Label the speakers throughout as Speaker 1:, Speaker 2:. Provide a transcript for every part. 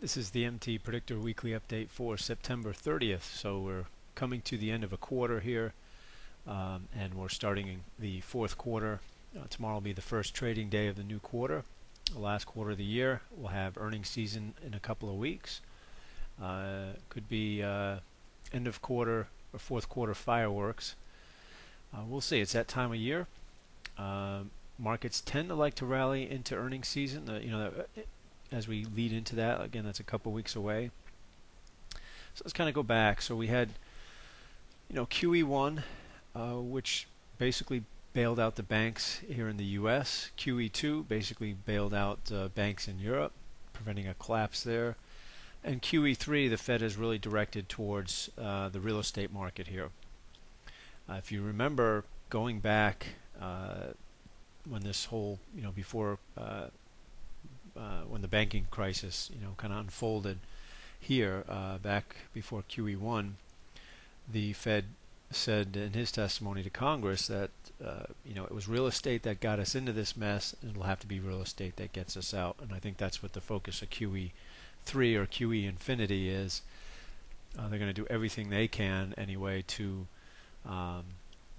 Speaker 1: This is the MTPredictor weekly update for September 30th. So we're coming to the end of a quarter here, and we're starting the fourth quarter. Tomorrow will be the first trading day of the new quarter, the last quarter of the year. We'll have earnings season in a couple of weeks. Could be end of quarter or fourth quarter fireworks. We'll see. It's that time of year. Markets tend to like to rally into earnings season. As we lead into that, again, that's a couple weeks away. So let's kind of go back. So we had, QE1, which basically bailed out the banks here in the U.S. QE2 basically bailed out banks in Europe, preventing a collapse there. And QE3, the Fed has really directed towards the real estate market here. If you remember going back when this whole, before when the banking crisis, kind of unfolded here back before QE1, the Fed said in his testimony to Congress that it was real estate that got us into this mess, and it'll have to be real estate that gets us out. And I think that's what the focus of QE3 or QE Infinity is. They're going to do everything they can anyway to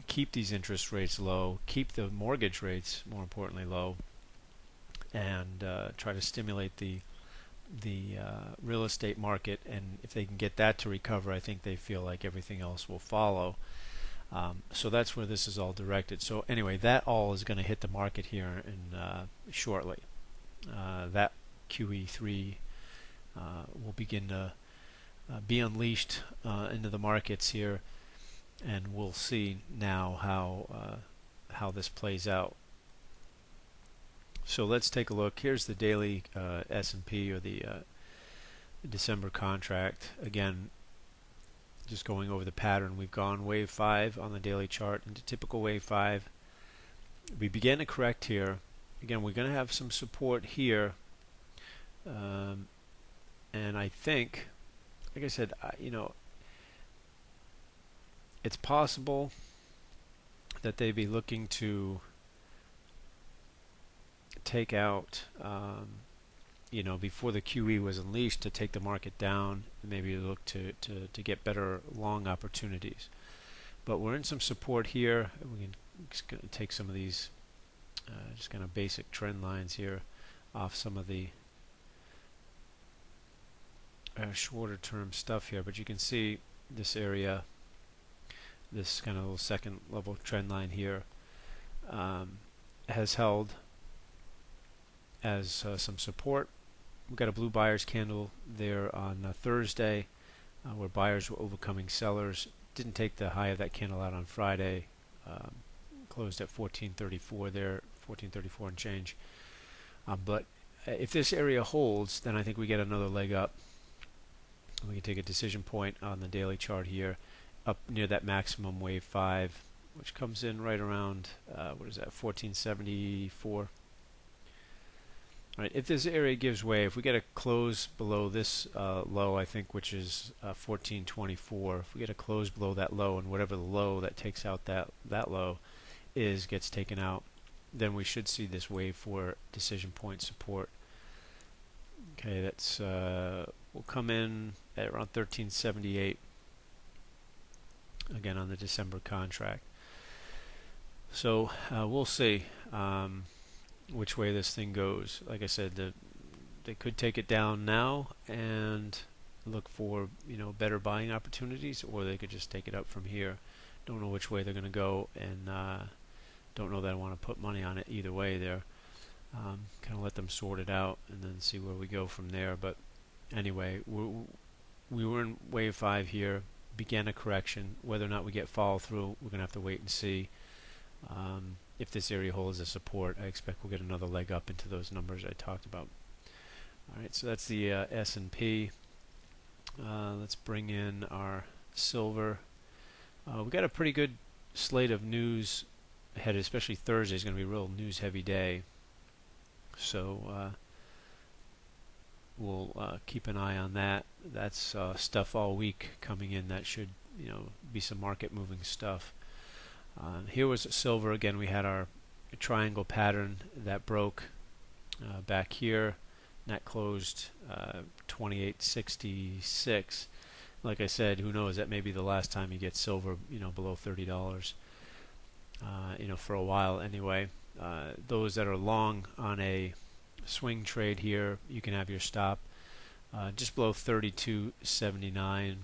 Speaker 1: keep these interest rates low, keep the mortgage rates, more importantly, low, and try to stimulate the real estate market. And if they can get that to recover, I think they feel like everything else will follow. So that's where this is all directed. So anyway, that all is going to hit the market here shortly. That QE3 will begin to be unleashed into the markets here, and we'll see now how this plays out. So let's take a look. Here's the daily S&P, or the December contract. Again, just going over the pattern. We've gone wave 5 on the daily chart into typical wave 5. We began to correct here. Again, we're going to have some support here. And I think, like I said, it's possible that they'd be looking to take out, before the QE was unleashed, to take the market down, and maybe look to get better long opportunities. But we're in some support here. We can just gonna take some of these just kind of basic trend lines here off some of the shorter term stuff here. But you can see this area, this kind of little second level trend line here, has held as some support. We've got a blue buyer's candle there on Thursday, where buyers were overcoming sellers. Didn't take the high of that candle out on Friday. Closed at 1434 there, 1434 and change. But if this area holds, then I think we get another leg up. We can take a decision point on the daily chart here, up near that maximum wave 5, which comes in right around, 1474. Right, if this area gives way, if we get a close below this low, I think, which is 1424, if we get a close below that low, and whatever the low that takes out that low gets taken out, then we should see this wave for decision point support. Okay, that's will come in at around 1378 again on the December contract. So we'll see which way this thing goes. Like I said, they could take it down now and look for better buying opportunities, or they could just take it up from here. Don't know which way they're going to go, and don't know that I want to put money on it either way there. Kind of let them sort it out and then see where we go from there. But anyway, we were in wave 5 here, began a correction. Whether or not we get follow through, we're going to have to wait and see. If this area holds as support, I expect we'll get another leg up into those numbers I talked about. Alright, so that's the S&P. Let's bring in our silver. We've got a pretty good slate of news ahead, especially Thursday is going to be a real news heavy day. So we'll keep an eye on that. That's stuff all week coming in that should be some market moving stuff. Here was silver. Again, we had our triangle pattern that broke back here, That closed 28.66. Like I said, who knows? That may be the last time you get silver, below $30. For a while anyway. Those that are long on a swing trade here, you can have your stop just below 32.79.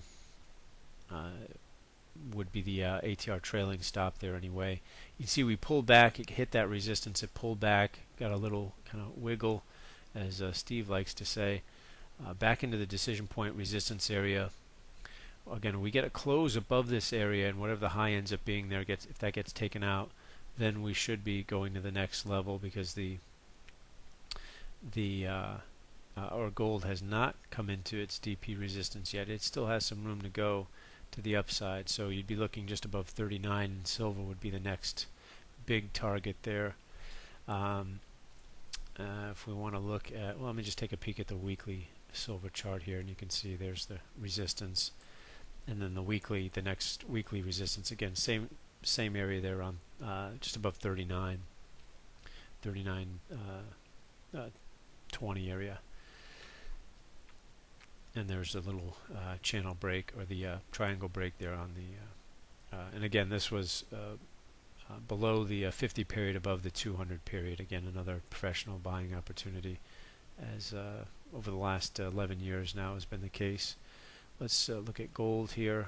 Speaker 1: Would be the ATR trailing stop there anyway. You can see we pulled back, it hit that resistance, it pulled back, got a little kind of wiggle, as Steve likes to say, back into the decision point resistance area. Again, we get a close above this area, and whatever the high ends up being there, if that gets taken out, then we should be going to the next level, because our gold has not come into its DP resistance yet. It still has some room to go to the upside, so you'd be looking just above 39, and silver would be the next big target there. If we want to look at, well, let me just take a peek at the weekly silver chart here, and you can see there's the resistance, and then the next weekly resistance, again, same area there on just above 39.20 area. And there's a little channel break, or the triangle break there on the and again, this was below the 50 period, above the 200 period. Again, another professional buying opportunity, as over the last 11 years now has been the case. Let's look at gold here.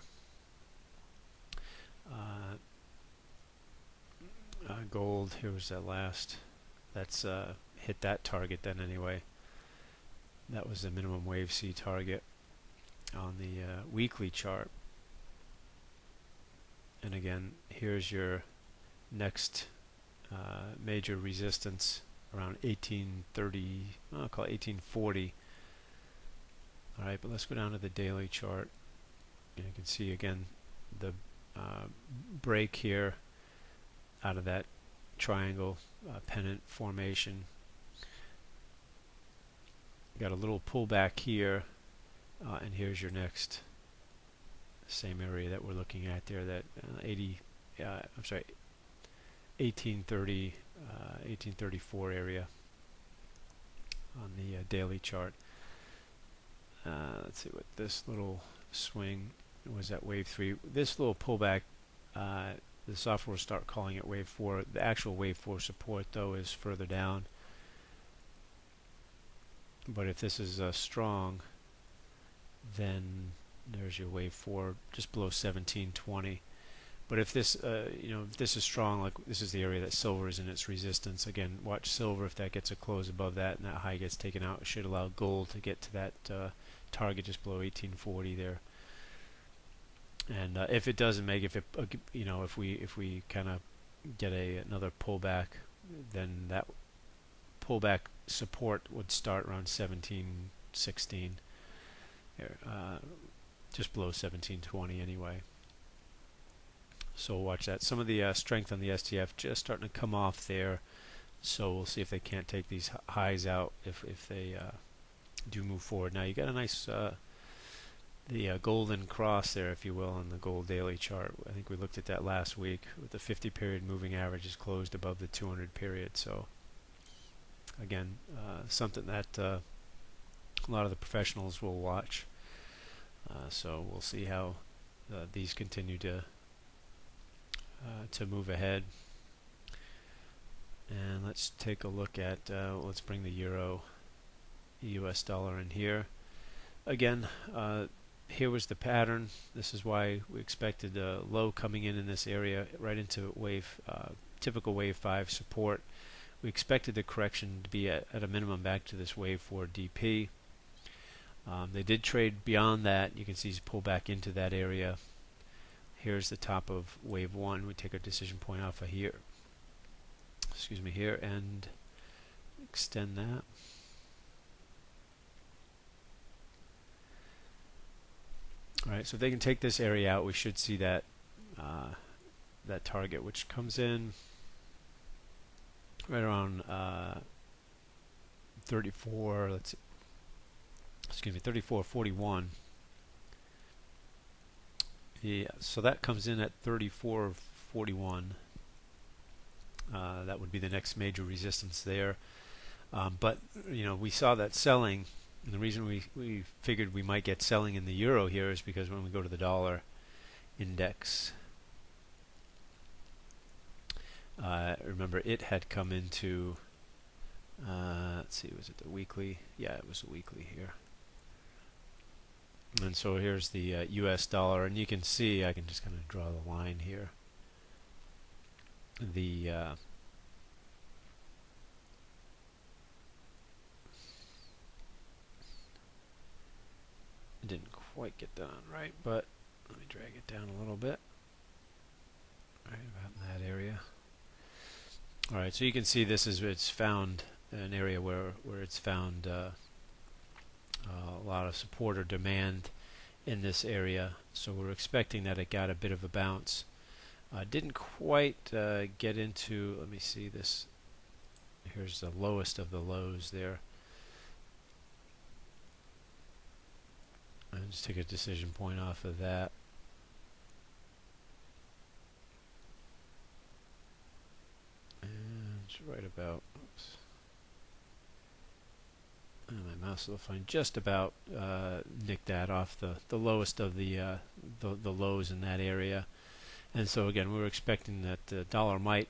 Speaker 1: Gold, here was that last, that's hit that target then anyway. That was the minimum wave C target on the weekly chart. And again, here's your next major resistance around 1830, I'll call it 1840. Alright, but let's go down to the daily chart. And you can see again the break here out of that triangle pennant formation. Got a little pullback here, and here's your next same area that we're looking at there, that 1830, 1834 area on the daily chart. Let's see what this little swing was at wave 3. This little pullback, the software will start calling it wave 4. The actual wave 4 support, though, is further down. But if this is strong, then there's your wave 4 just below 1720. But if this, if this is strong, like this is the area that silver is in its resistance. Again, watch silver. If that gets a close above that and that high gets taken out, it should allow gold to get to that target just below 1840 there. And if it doesn't make, if we kind of get another pullback, then that pullback support would start around 1716, just below 1720 anyway. So watch that. Some of the strength on the STF just starting to come off there, so we'll see if they can't take these highs out if they do move forward. Now you got a nice the golden cross there, if you will, on the gold daily chart. I think we looked at that last week, with the 50 period moving average is closed above the 200 period. So again, something that a lot of the professionals will watch. So we'll see how these continue to move ahead. And let's take a look at, let's bring the euro, US dollar in here. Again, here was the pattern. This is why we expected a low coming in this area, right into wave, typical wave 5 support. We expected the correction to be at a minimum back to this wave 4 DP. They did trade beyond that. You can see he's pulled back into that area. Here's the top of wave 1. We take our decision point off of here. Excuse me, here, and extend that. Alright, so if they can take this area out, we should see that that target, which comes in right around 34. Let's see, excuse me, 34.41. Yeah, so that comes in at 34.41. That would be the next major resistance there. But we saw that selling, and the reason we figured we might get selling in the euro here is because when we go to the dollar index, remember it had come into, let's see, was it the weekly? Yeah, it was the weekly here. And so here's the US dollar, and you can see, I can just kind of draw the line here. The it didn't quite get done right, but let me drag it down a little bit. Right about in that area. All right, so you can see it's found an area where it's found a lot of support or demand in this area. So we're expecting that it got a bit of a bounce. Didn't quite get into, let me see this. Here's the lowest of the lows there. I'll just take a decision point off of that. And it's right about, oops. And my mouse will find just about nicked that off the lowest of the lows in that area. And so again, we were expecting that the dollar might,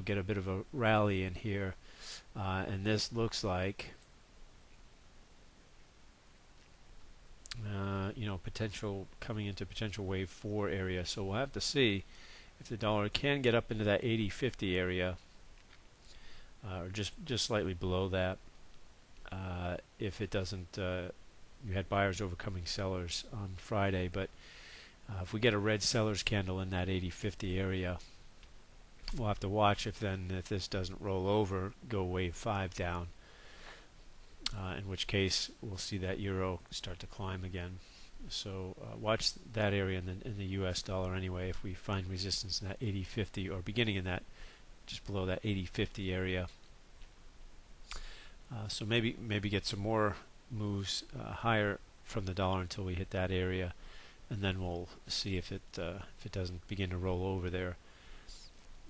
Speaker 1: get a bit of a rally in here, and this looks like, potential coming into potential wave 4 area. So we'll have to see if the dollar can get up into that 80.50 area, or just slightly below that. If it doesn't, you had buyers overcoming sellers on Friday, but if we get a red seller's candle in that 80.50 area, we'll have to watch if this doesn't roll over, go wave 5 down, in which case we'll see that euro start to climb again. So watch that area in the US dollar anyway. If we find resistance in that 80.50 or beginning in that, just below that 80.50 area. So maybe get some more moves higher from the dollar until we hit that area, and then we'll see if it doesn't begin to roll over there,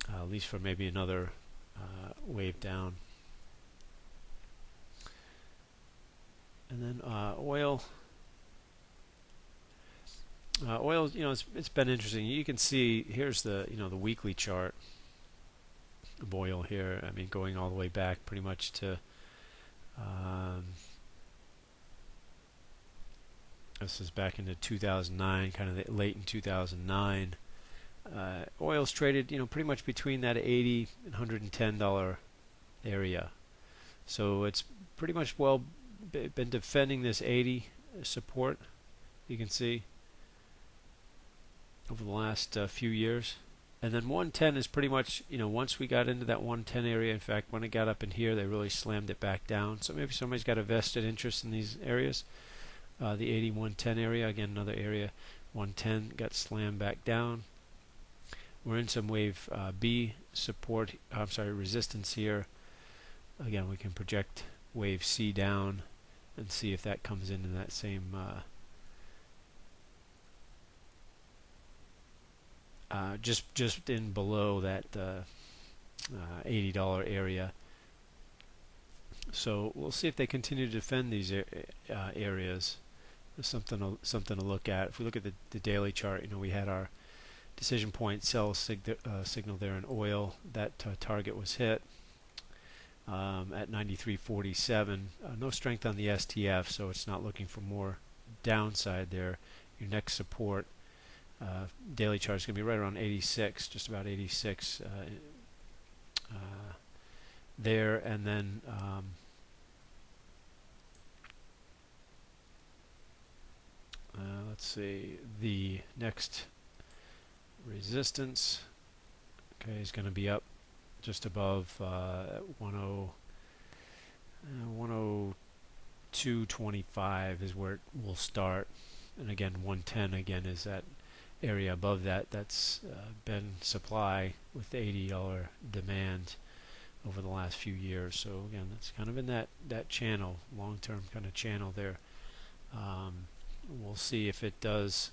Speaker 1: at least for maybe another wave down. And then oil. Oil, it's been interesting. You can see here's the the weekly chart of oil here. I mean, going all the way back pretty much to this is back into 2009, kind of late in 2009. Oil's traded, pretty much between that $80 and $110 area. So it's pretty much been defending this 80 support. You can see over the last few years. And then 110 is pretty much, once we got into that 110 area, in fact, when it got up in here, they really slammed it back down. So maybe somebody's got a vested interest in these areas. The 80, 110 area, again, another area, 110 got slammed back down. We're in some wave B support, resistance here. Again, we can project wave C down and see if that comes into that same just in below that $80 area. So we'll see if they continue to defend these areas. There's something to look at. If we look at the daily chart, we had our decision point sell signal there in oil. That target was hit at 93.47. No strength on the STF, so it's not looking for more downside there. Your next support daily chart is going to be right around 86, just about 86 there, and then let's see, the next resistance, okay, is going to be up just above 102.25 is where it will start, and again 110 again is that area above that. That's been supply with the $80 demand over the last few years. So again, that's kind of in that channel, long-term kind of channel there. We'll see if it does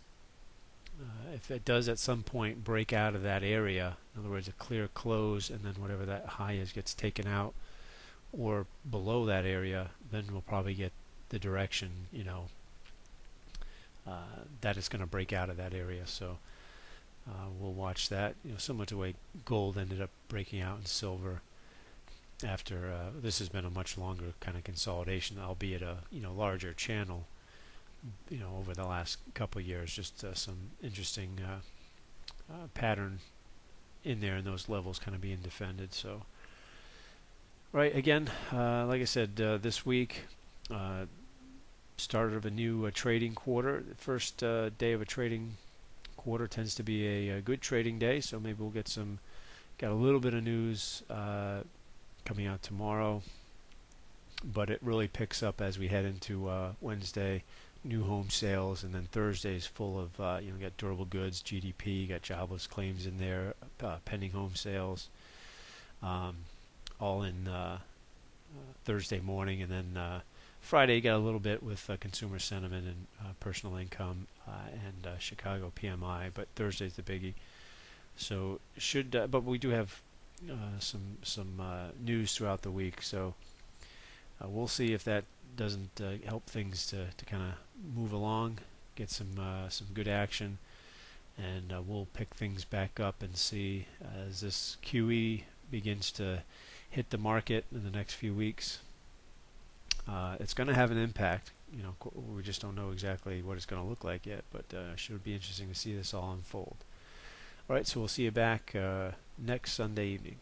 Speaker 1: at some point break out of that area. In other words, a clear close, and then whatever that high is gets taken out. or below that area, then we'll probably get the direction, that it's going to break out of that area. So we'll watch that. Similar to the way gold ended up breaking out in silver after this has been a much longer kind of consolidation, albeit a larger channel. Over the last couple of years, just some interesting pattern in there, and those levels kind of being defended. So, right, again, like I said, this week, start of a new trading quarter. The first day of a trading quarter tends to be a good trading day, so maybe we'll got a little bit of news coming out tomorrow, but it really picks up as we head into Wednesday. New home sales, and then Thursday's full of got durable goods, GDP, got jobless claims in there, pending home sales, all in Thursday morning, and then Friday got a little bit with consumer sentiment and personal income and Chicago PMI, but Thursday's the biggie. So but we do have some news throughout the week, so we'll see if that doesn't help things to kind of move along, get some good action, and we'll pick things back up and see as this QE begins to hit the market in the next few weeks. It's going to have an impact. We just don't know exactly what it's going to look like yet, but it should be interesting to see this all unfold. All right, so we'll see you back next Sunday evening.